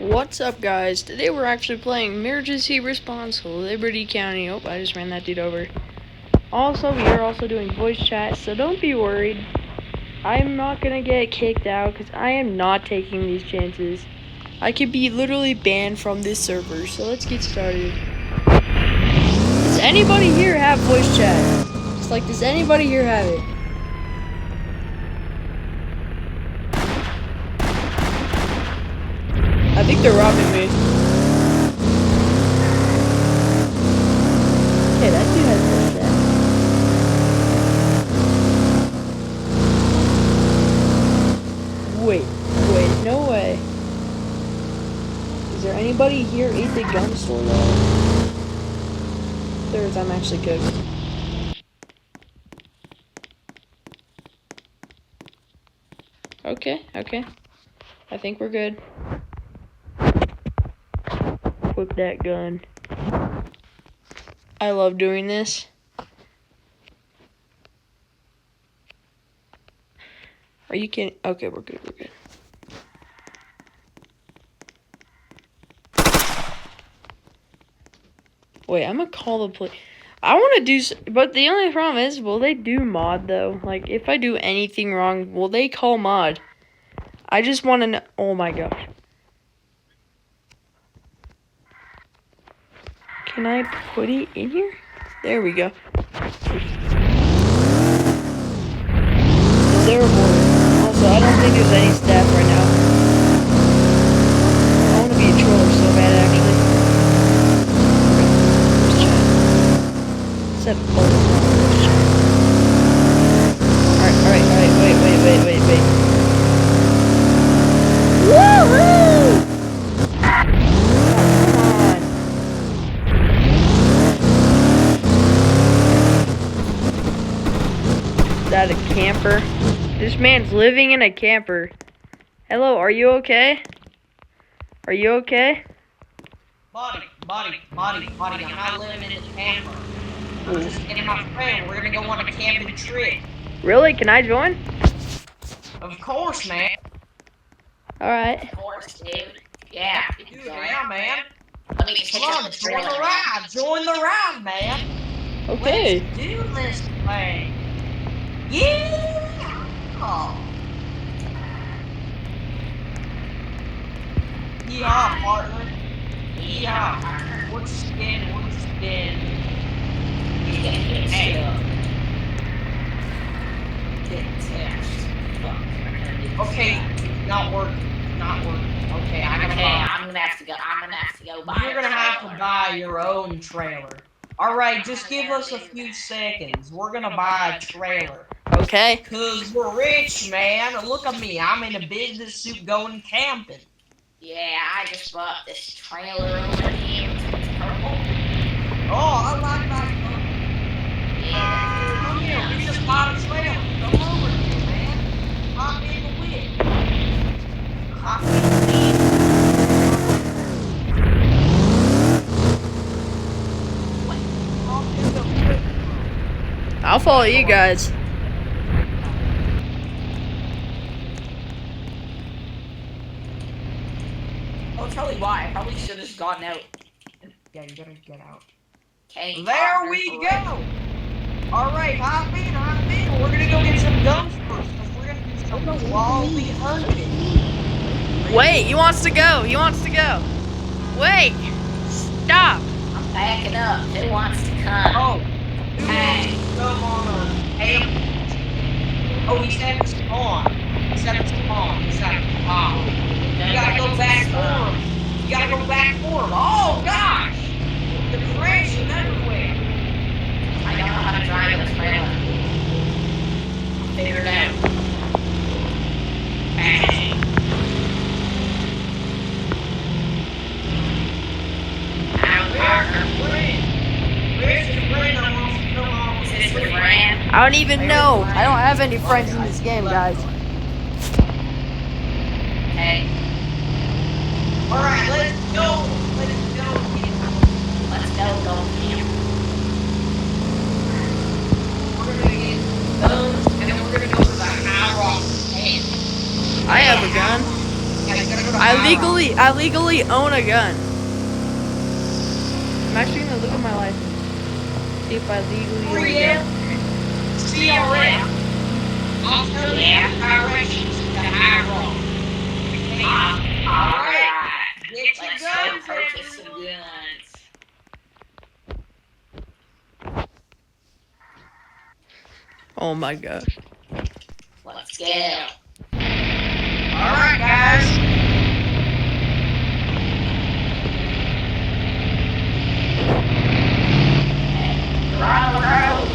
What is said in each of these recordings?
What's up, guys? Today we're actually playing Emergency Response Liberty County. Oh, I just ran that dude over. Also, we are also doing voice chat, so don't be worried. I'm not gonna get kicked out because I am not taking these chances. I could be literally banned from this server, so let's get started. Does anybody here have voice chat? Just like, does anybody here have it? I think they're robbing me. Okay, that dude has voice chat. Wait, no way. Is there anybody here at the gun store though? There is, I'm actually cooked. Okay. I think we're good. Equip that gun. I love doing this. Are you kidding? Okay, we're good. Wait, I'm gonna call the police. I want to do, but the only problem is, will they do mod though? Like, if I do anything wrong, will they call mod? I just want to know. Oh my gosh. Can I put it in here? There we go. Is there a border? Also, I don't think there's any staff right now. I want to be a troller so bad, actually. Set Alright, wait. Woohoo! Come on. Is that a camper? This man's living in a camper. Hello, are you okay? Are you okay? Buddy, I'm not living in the camper. I'm just getting my friend. We're gonna go on a camping trip. Really? Can I join? Of course, man. Alright. Of course, dude. Yeah. Dude, yeah, man. Let me take Come on, join the ride. Join the ride, man. Okay. Let's do this thing. Yeah. Oh. Yeehaw, partner. Yeehaw. What's spin? Hey. Okay, not working. Okay, I'm gonna have to go. Buy. You're gonna have to buy your own trailer. Alright, just give us a few seconds. We're gonna buy a trailer. Okay. Cause we're rich, man. Look at me. I'm in a business suit going camping. Yeah, I just bought this trailer over here. It's purple. Oh, I like that. Yeah. Come here. We just bought a trailer. Come over here, man. Hop in the whip. Hop in the whip. I'll follow you guys. I'll tell you why. I probably should have just gotten out. Yeah, you gotta get out. Okay. There we go. Alright, hop in. We're gonna go get some guns first. We're gonna do some lolly hunting. Wait, he wants to go. Wait. Stop. I'm backing up. Who wants to come? Oh, who wants to come on a camp? Oh, he's at the spawn. You gotta go back for him. Oh, gosh. The crashing everywhere. I don't know how to drive this trailer. Figure it out. Bang. Where's your friend that wants to come on? Is this with Fran? I don't even know. I don't have any friends in this game, guys. Hey, Alright, let's go. let's go camp. We're gonna get guns, and then we're gonna go to the high rock camp. I have a gun. you gotta go to I High legally own a gun. I'm actually gonna look at my license. See if I legally own a gun. CRM. I'll tell you the directions to High Rock. Alright. Get your Let's go guns, purchase some everyone. guns. Oh my gosh. Let's go. Alright, guys. We're on the road.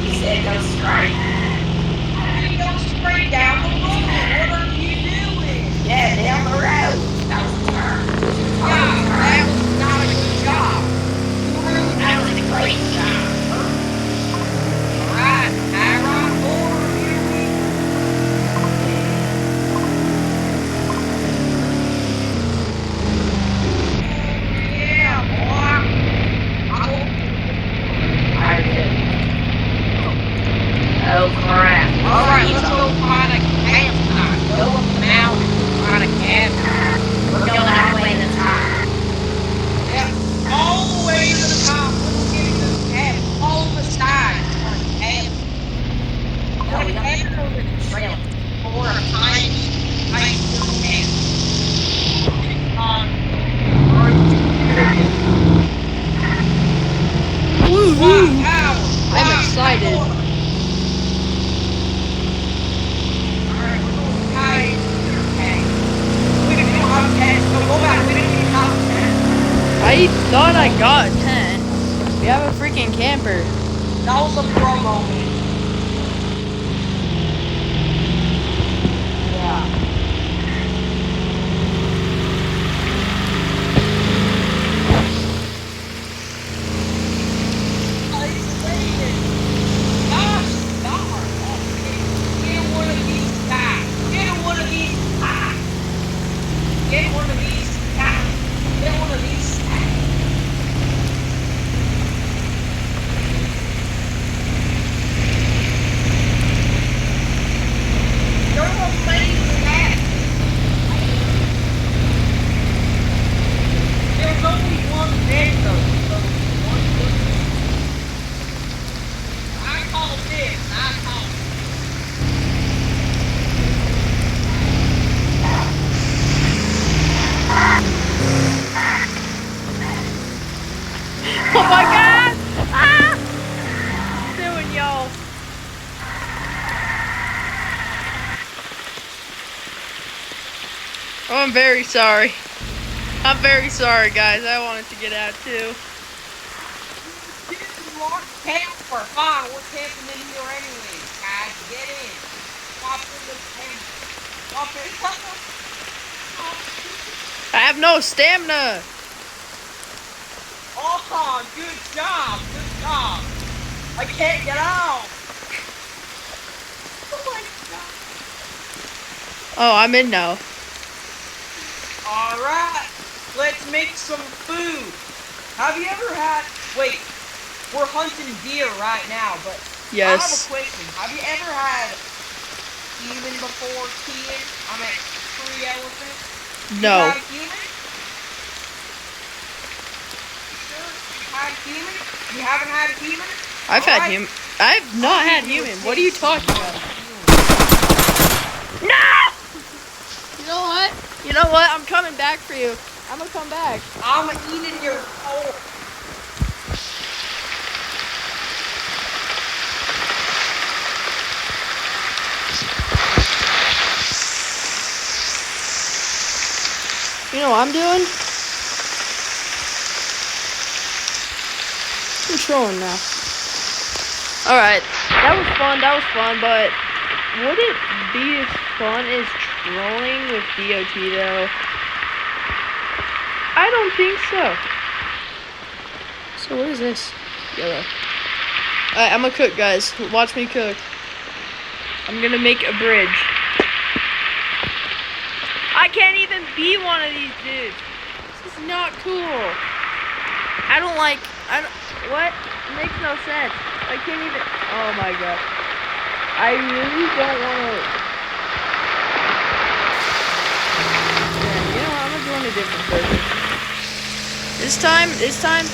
He said go straight. You go straight down the road. What are you doing? Yeah, down the road. That was a turn. Yeah, that was not a good job. That was a great job. Alright, High Rock over, here we Yeah, boy. I did. Oh crap. Alright, let's go find a campsite. Go up the mountain, find a campsite. We're going all the way to the top. Yep, all the way to the top. Let's get to the cabin. All the sides are a cabin. No, we got to go to the trail. Or a tiny little cabin. Woohoo! Power. I'm excited. Alright, we're going to tie it to their cabin. We don't have 10, so go back. We didn't even have 10. I thought I got 10. We have a freaking camper. That was a promo man. Yeah. Isolated. Gosh darn. Get one of these guys. Get one of these guys. Get one of these guys. Get one of these guys. You're amazing at it. There's only one bed though, so one good. I call this. I call Oh my god! Ah! What are you doing, y'all? Oh, I'm very sorry. I'm very sorry, guys. I wanted to get out too. Camper. Fine, we're camping in here anyway. Guys, get in. Pop in the tent. Pop in. I have no stamina. Oh, good job. Good job. I can't get out. Oh my god. Oh, I'm in now. Alright. Let's make some food. Have you ever had... Wait. We're hunting deer right now, but I have a Yes. question. Have you ever had human before, Kian? I mean, tree elephant? No. You had human? Sure, you had human? You haven't had human? I've had Alright. human. I've not had human. What are you talking about? No! You know what? You know what? I'm coming back for you. I'm gonna come back. I'm eating your soul. You know what I'm doing? I'm trolling now. Alright, that was fun, but would it be as fun as trolling with DOT though? I don't think so. So what is this? Yellow. Alright, I'm gonna cook, guys. Watch me cook. I'm gonna make a bridge. I can't even be one of these dudes. This is not cool. What? It makes no sense. I can't even, oh my god. I really don't want to. Yeah, you know what? I'm gonna join a different server. This time, I'm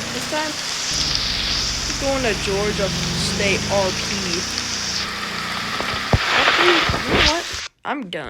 going to Georgia State RP. Actually, you know what? I'm done.